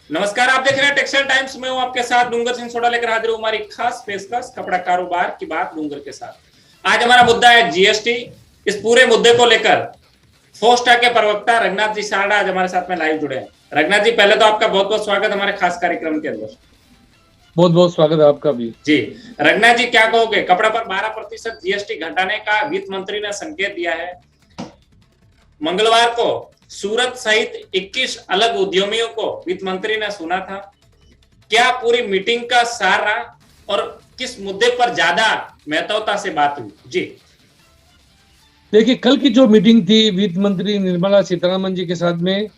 नमस्कार, आप देख रहे हैं टेक्सटाइल टाइम्स में। हूं आपके साथ डूंगर सिंह सोडा लेकर हाजिर हूं हमारी खास पेशकश कपड़ा कारोबार की बात डूंगर के साथ। आज हमारा मुद्दा है जीएसटी। इस पूरे मुद्दे को लेकर फोस्टा के प्रवक्ता रघुनाथ जी सारडा आज हमारे साथ में लाइव जुड़े हैं। रघुनाथ जी, पहले तो आपका बहुत बहुत स्वागत हमारे खास कार्यक्रम के अंदर। बहुत बहुत स्वागत है आपका भी जी। रघुनाथ जी, क्या कहोगे? कपड़ा पर 12% जीएसटी घटाने का वित्त मंत्री ने संकेत दिया है। मंगलवार को सूरत सहित 21 अलग उद्यमियों को वित्त मंत्री ने सुना था। क्या पूरी मीटिंग का सार रहा और किस मुद्दे पर ज्यादा महत्वता से बात हुई? जी देखिए, कल की जो मीटिंग थी वित्त मंत्री निर्मला सीतारमण जी के साथ में,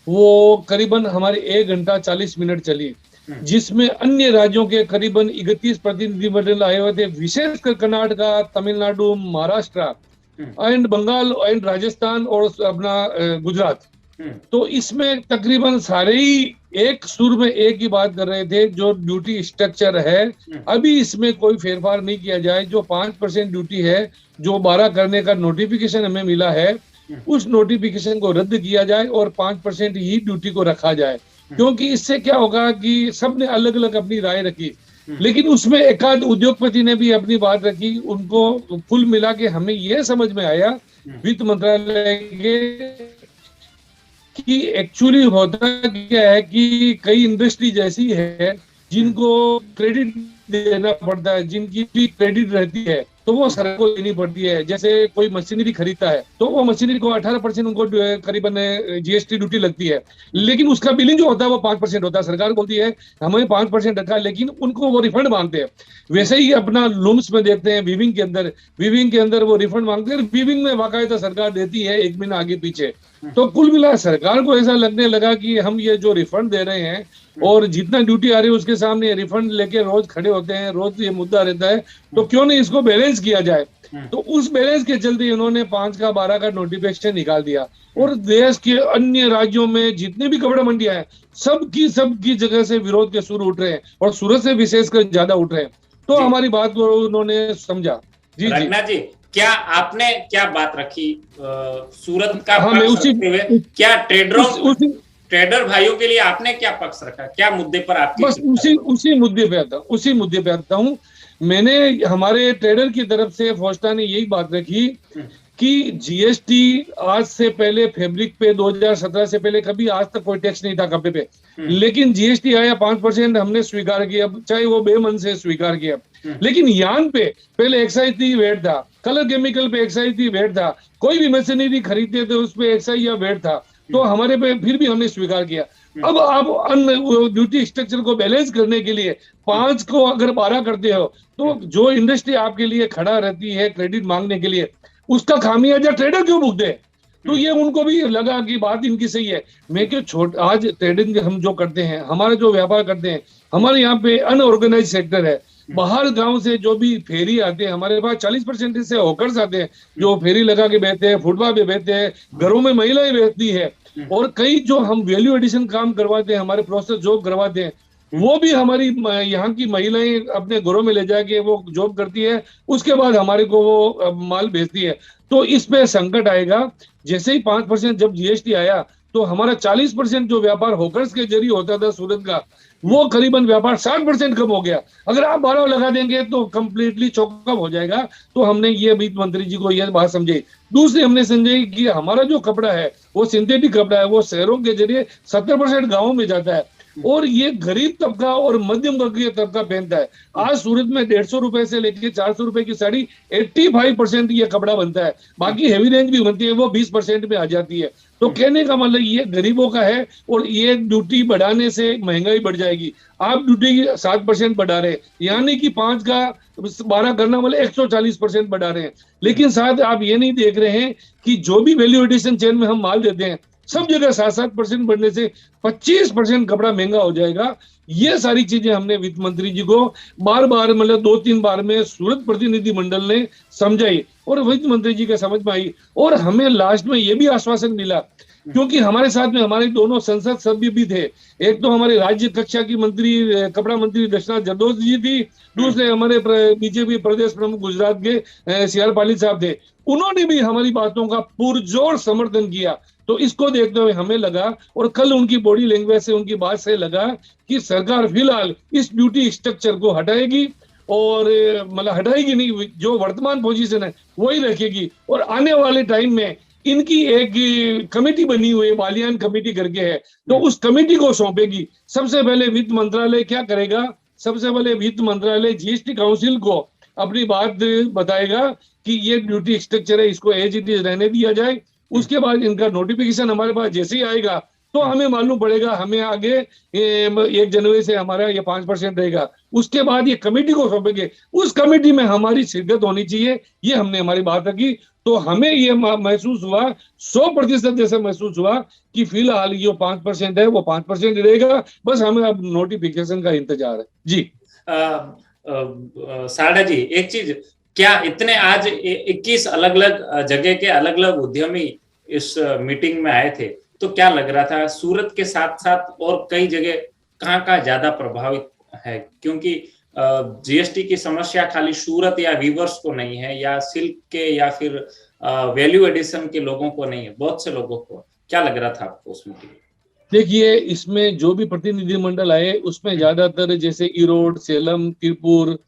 वो करीबन हमारे 1 घंटा 40 मिनट चली, जिसमें अन्य राज्यों के करीबन 31 प्रतिनिधिमंडल आए हुए थे, विशेषकर कर्नाटका, तमिलनाडु, महाराष्ट्र एंड बंगाल एंड राजस्थान और अपना गुजरात। तो इसमें तकरीबन सारे ही एक सुर में एक ही बात कर रहे थे, जो ड्यूटी स्ट्रक्चर है अभी इसमें कोई फेरफार नहीं किया जाए। जो 5% ड्यूटी है, जो 12 करने का नोटिफिकेशन हमें मिला है, उस नोटिफिकेशन को रद्द किया जाए और 5% ही ड्यूटी को रखा जाए। क्योंकि इससे क्या होगा कि सबने अलग अलग अपनी राय रखी, लेकिन उसमें एकाध उद्योगपति ने भी अपनी बात रखी। उनको कुल मिला के हमें यह समझ में आया वित्त मंत्रालय के कि एक्चुअली होता क्या है कि कई इंडस्ट्री जैसी है जिनको क्रेडिट देना पड़ता है, जिनकी भी क्रेडिट रहती है तो वो सरकार को देनी पड़ती है। जैसे कोई मशीनरी खरीदता है तो वो मशीनरी को 18% उनको करीबन जीएसटी ड्यूटी लगती है, लेकिन उसका बिलिंग जो होता है वो 5% होता है। सरकार बोलती है हमें 5% रखा है, लेकिन उनको वो रिफंड मांगते हैं। वैसे ही अपना लूम्स में देखते हैं, वीविंग के अंदर वो रिफंड मांगते हैं। वीविंग में बाकायदा सरकार देती है 1 महीना आगे पीछे। तो कुल मिला सरकार को ऐसा लगने लगा कि हम ये जो रिफंड दे रहे हैं और जितना ड्यूटी आ रही है उसके सामने रिफंड लेके रोज खड़े होते हैं, रोज ये मुद्दा रहता है, तो क्यों नहीं इसको बैलेंस किया जाए। तो उस बैलेंस के चलते उन्होंने 5 का 12 का नोटिफिकेशन निकाल दिया और देश के अन्य राज्यों में जितनी भी कपड़ा मंडियां हैं सबकी जगह से विरोध के सुर उठ रहे हैं और सूरत से विशेषकर ज्यादा उठ रहे हैं। तो हमारी बात को उन्होंने समझा। जी रघुनाथ जी, क्या आपने क्या बात रखी सूरत का? हाँ, मैं उसी क्या ट्रेडर भाइयों के लिए आपने क्या पक्ष रखा? क्या मुद्दे पर आपकी? बस उसी मुद्दे पे आता हूँ। मैंने हमारे ट्रेडर की तरफ से फोस्टा ने यही बात रखी कि जीएसटी आज से पहले फैब्रिक पे 2017 से पहले कभी आज तक कोई टैक्स नहीं था कपड़े पे, लेकिन जीएसटी आया 5%, हमने स्वीकार किया, चाहे वो बेमन से स्वीकार किया। लेकिन यान पे पहले एक्साइज थी, वेट था, कलर केमिकल पे एक्साइज थी, वेट था, कोई भी मशीनरी खरीदते थे उस पे एक्साइज या वेट था, तो हमारे पे फिर भी हमने स्वीकार किया। अब आप ड्यूटी स्ट्रक्चर को बैलेंस करने के लिए 5 को अगर 12 करते हो तो जो इंडस्ट्री आपके लिए खड़ा रहती है क्रेडिट मांगने के लिए, उसका खामियाजा ट्रेडर क्यों भुगते? तो ये उनको भी लगा कि बात इनकी सही है। मैं क्यों आज ट्रेडिंग हम जो करते हैं, हमारा जो व्यापार करते हैं, हमारे यहाँ पे अनऑर्गेनाइज सेक्टर है। बाहर गांव से जो भी फेरी आते हैं, हमारे पास 40% से होकर्स आते हैं जो फेरी लगा के बेचते हैं, फुटपाथ पे बेचते हैं, घरों में महिलाएं बेचती है, और कई जो हम वैल्यू एडिशन काम करवाते हैं, हमारे प्रोसेस जॉब करवाते हैं, वो भी हमारी यहाँ की महिलाएं अपने घरों में ले जाके वो जॉब करती है, उसके बाद हमारे को वो माल बेचती है। तो इस पे संकट आएगा। जैसे ही 5% जब जीएसटी आया तो हमारा 40% जो व्यापार होकर्स के जरिए होता था सूरत का, वो करीबन व्यापार 60% कम हो गया। अगर आप 12 लगा देंगे तो कंप्लीटली चौकअप हो जाएगा। तो हमने ये वित्त मंत्री जी को यह बात समझाई। दूसरी हमने समझाई कि हमारा जो कपड़ा है वो सिंथेटिक कपड़ा है, वो शहरों के जरिए 70% गाँव में जाता है और ये गरीब तबका और मध्यम वर्गीय तबका पहनता है। आज सूरत में 150 रुपए से लेकर 400 रुपए की साड़ी 85% ये कपड़ा बनता है। बाकी हेवी रेंज भी बनती है, वो 20% में आ जाती है। तो कहने का मतलब ये गरीबों का है और ये ड्यूटी बढ़ाने से महंगाई बढ़ जाएगी। आप ड्यूटी 7% बढ़ा रहे हैं, यानी कि 5 का 12 करना वाले 140% बढ़ा रहे हैं। लेकिन साथ आप ये नहीं देख रहे हैं कि जो भी वैल्यू एडिशन चेन में हम माल देते हैं सब जगह 7-7% बढ़ने से 25% कपड़ा महंगा हो जाएगा। ये सारी चीजें हमने वित्त मंत्री जी को बार बार, मतलब 2-3 बार में सूरत प्रतिनिधि मंडल ने समझाई और वित्त मंत्री जी के समझ में आई। और हमें लास्ट में ये भी आश्वासन मिला, क्योंकि हमारे साथ में हमारे दोनों संसद सभ्य भी थे। एक तो हमारे राज्य कक्षा की मंत्री, कपड़ा मंत्री दर्शना जरदोश जी थी, दूसरे हमारे बीजेपी प्रदेश प्रमुख गुजरात के सीआर पाटिल साहब थे। उन्होंने भी हमारी बातों का पुरजोर समर्थन किया तो इसको देखते हुए हमें लगा, और कल उनकी बॉडी लैंग्वेज से, उनकी बात से लगा कि सरकार फिलहाल इस ड्यूटी स्ट्रक्चर को हटाएगी, और मतलब हटाएगी नहीं, जो वर्तमान पोजीशन है वही रखेगी, और आने वाले टाइम में इनकी एक कमेटी बनी हुई है, बालियान कमेटी करके है, तो उस कमेटी को सौंपेगी। सबसे पहले वित्त मंत्रालय क्या करेगा, सबसे पहले वित्त मंत्रालय जीएसटी काउंसिल को अपनी बात बताएगा कि ये ड्यूटी स्ट्रक्चर है, इसको एज इट इज रहने दिया जाए। उसके बाद इनका नोटिफिकेशन हमारे पास जैसे ही आएगा तो हमें मालूम पड़ेगा, हमें आगे 1 जनवरी से हमारा ये 5% रहेगा। उसके बाद ये कमेटी को सौंपेंगे, उस कमेटी में हमारी शिरकत होनी चाहिए, ये हमने हमारी बात रखी। तो हमें ये महसूस हुआ, 100% जैसे महसूस हुआ कि फिलहाल ये 5% है वो 5% रहेगा, बस हमें अब नोटिफिकेशन का इंतजार है। जी सारदा जी, एक चीज, क्या इतने आज 21 अलग अलग जगह के अलग अलग उद्यमी इस मीटिंग में आए थे, तो क्या लग रहा था सूरत के साथ साथ और कई जगह कहाँ ज्यादा प्रभावित है? क्योंकि जीएसटी की समस्या खाली सूरत या वीवर्स को नहीं है, या सिल्क के या फिर वैल्यू एडिशन के लोगों को नहीं है, बहुत से लोगों को। क्या लग रहा था आपको उसमें? देखिए, इसमें जो भी प्रतिनिधिमंडल आए उसमें ज्यादातर जैसे इरोड, सेलम, तिरपुर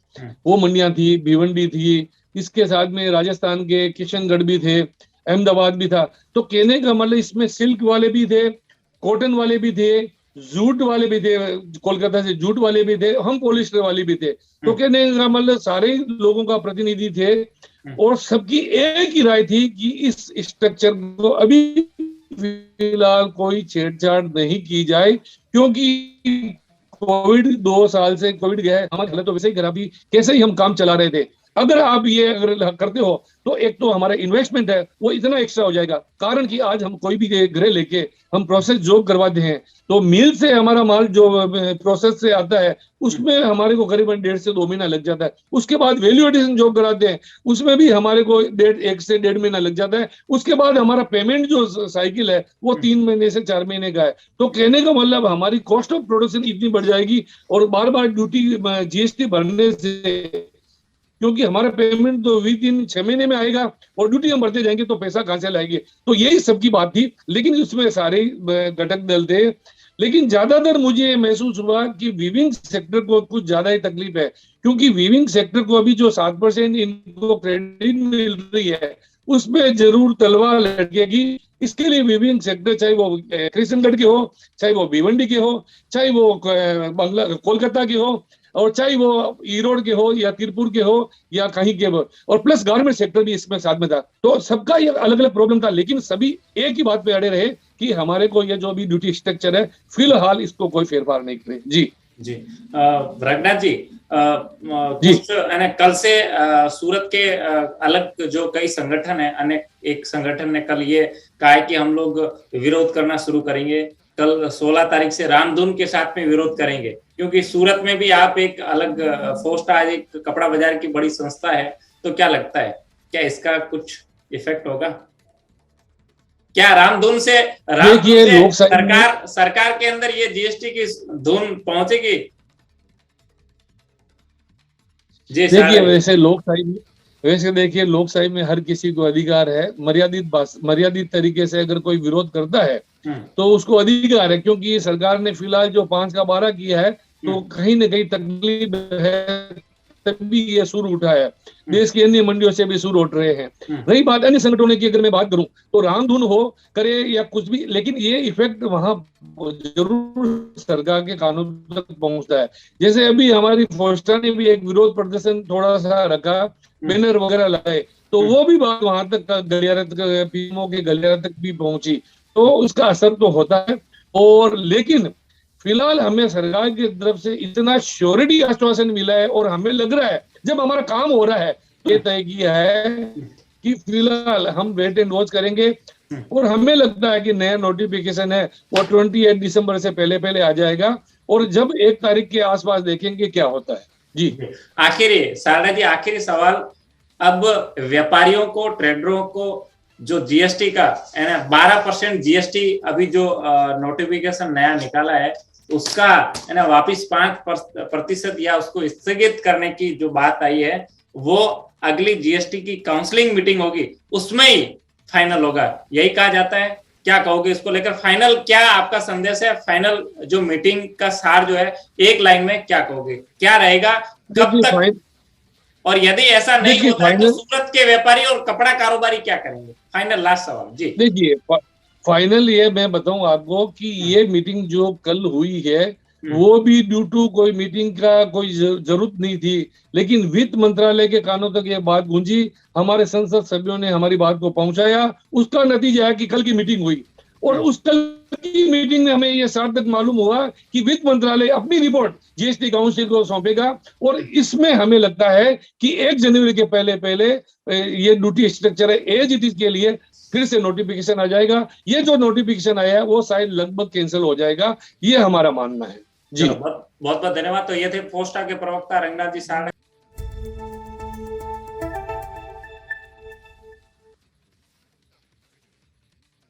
वो मंडियां थी, भिवंडी थी, इसके साथ में राजस्थान के किशनगढ़ भी थे, अहमदाबाद भी था। तो कहने का मतलब इसमें सिल्क वाले भी थे, कॉटन वाले भी थे, जूट वाले भी थे, कोलकाता से जूट वाले भी थे, हम पॉलिस्टर वाले भी थे। तो कहने का मतलब सारे लोगों का प्रतिनिधि थे, और सबकी एक ही राय थी कि इस स्ट्रक्चर को अभी फिलहाल कोई छेड़छाड़ नहीं की जाए, क्योंकि कोविड 2 साल से कोविड गया है, हमारी हालत तो वैसे ही खराब थी, कैसे ही हम काम चला रहे थे। अगर आप ये अगर करते हो तो एक तो हमारा इन्वेस्टमेंट है वो इतना एक्स्ट्रा हो जाएगा, कारण कि आज हम कोई भी घरे लेके हम प्रोसेस जॉब करवाते हैं, तो मिल से हमारा माल जो प्रोसेस से आता है उसमें हमारे को करीबन 1.5 से 2 महीना लग जाता है। उसके बाद वैल्यू एडिशन जॉब कराते हैं, उसमें भी हमारे को 1 से 1.5 महीना लग जाता है। उसके बाद हमारा पेमेंट जो साइकिल है वो 3 महीने से 4 महीने का है। तो कहने का मतलब हमारी कॉस्ट ऑफ प्रोडक्शन इतनी बढ़ जाएगी, और बार बार ड्यूटी जीएसटी भरने से, क्योंकि हमारा पेमेंट तो विद इन 6 महीने में आएगा, और ड्यूटी हम भरते जाएंगे तो पैसा कहां से लाएंगे। तो यही सबकी बात थी, लेकिन उसमें सारे घटक दल थे। लेकिन ज्यादातर मुझे महसूस हुआ कि वीविंग सेक्टर को कुछ ज्यादा ही तकलीफ है, क्योंकि वीविंग सेक्टर को अभी जो 7% इनको क्रेडिट मिल रही है उसमें जरूर तलवार लटकेगी। इसके लिए वीविंग सेक्टर, चाहे वो किशनगढ़ के हो, चाहे वो भिवंडी के हो, चाहे वो कोलकाता के हो, और चाहे वो ईरोड के हो या तिरपुर के हो या कहीं के हो, और प्लस गारमेंट सेक्टर भी इसमें साथ में था। तो सबका ये अलग अलग प्रॉब्लम था, लेकिन सभी एक ही बात पे अड़े रहे कि हमारे को ये जो भी ड्यूटी स्ट्रक्चर है फिलहाल इसको कोई फेरफार नहीं करे। जी जी रघुनाथ जी, कुछ कल से सूरत के अलग जो कई संगठन है, अनेक एक संगठन ने कल ये कहा है कि हम लोग विरोध करना शुरू करेंगे। कल 16 तारीख से रामधुन के साथ में विरोध करेंगे, क्योंकि सूरत में भी आप एक अलग फोस्ट, आज एक कपड़ा बाजार की बड़ी संस्था है। तो क्या लगता है, क्या इसका कुछ इफेक्ट होगा? क्या रामधुन से सरकार के अंदर ये जीएसटी की धुन पहुंचेगी? देखिए, वैसे देखिए, लोकशाही में हर किसी को अधिकार है, मर्यादित तरीके से अगर कोई विरोध करता है तो उसको अधिकार है, क्योंकि सरकार ने फिलहाल जो 5 का 12 किया है तो कहीं ना कहीं तकलीफ है, तभी ये सुर उठा है। देश की अन्य मंडियों से भी सुर उठ रहे हैं। रही बात अन्य संगठनों की, अगर मैं बात करूं तो रामधुन हो करे या कुछ भी, लेकिन ये इफेक्ट वहां जरूर सरकार के कानून तक पहुंचता है। जैसे अभी हमारी फोस्टा ने भी एक विरोध प्रदर्शन थोड़ा सा रखा, बैनर वगैरह लगाए, तो वो भी बात वहां तक गलियारे तक, पीएमओ के गलियारे तक भी पहुंची, तो उसका असर तो होता है। और लेकिन फिलहाल हमें सरकार की तरफ से इतना श्योरिटी आश्वासन मिला है, और हमें लग रहा है जब हमारा काम हो रहा है, ये तय किया है कि फिलहाल हम वेट एंड वॉच करेंगे, और हमें लगता है कि नया नोटिफिकेशन है वो 28 दिसंबर से पहले आ जाएगा, और जब 1 तारीख के आसपास देखेंगे क्या होता है। जी आखिरी सारदा जी, आखिरी सवाल, अब व्यापारियों को, ट्रेडरों को जो जीएसटी का 12% जीएसटी अभी जो नोटिफिकेशन नया निकाला है उसका वापिस 5% या उसको स्थगित करने की जो बात आई है, वो अगली जीएसटी की काउंसलिंग मीटिंग होगी उसमें ही फाइनल होगा, यही कहा जाता है। क्या कहोगे इसको लेकर? फाइनल क्या आपका संदेश है? फाइनल जो मीटिंग का सार जो है, एक लाइन में क्या कहोगे, क्या रहेगा, कब तक? और यदि ऐसा नहीं होता है तो सूरत के व्यापारी और कपड़ा कारोबारी क्या करेंगे? फाइनल लास्ट सवाल जी। देखिए, फाइनल ये मैं बताऊं आपको कि ये मीटिंग जो कल हुई है वो भी ड्यू टू कोई मीटिंग का कोई जरूरत नहीं थी, लेकिन वित्त मंत्रालय के कानों तक ये बात गूंजी, हमारे संसद सभ्यों ने हमारी बात को पहुंचाया, उसका नतीजा है कि कल की मीटिंग हुई। और उस कल की मीटिंग में हमें ये सार्थक मालूम हुआ कि वित्त मंत्रालय अपनी रिपोर्ट जीएसटी काउंसिल को सौंपेगा, और इसमें हमें लगता है कि 1 जनवरी के पहले पहले ये ड्यूटी स्ट्रक्चर है एज इट इज के लिए फिर से नोटिफिकेशन आ जाएगा। ये जो नोटिफिकेशन आया है वो शायद लगभग कैंसिल हो जाएगा, ये हमारा मानना है जी। बहुत बहुत धन्यवाद। तो ये थे फोस्टा के प्रवक्ता रंगनाथ जी साहब।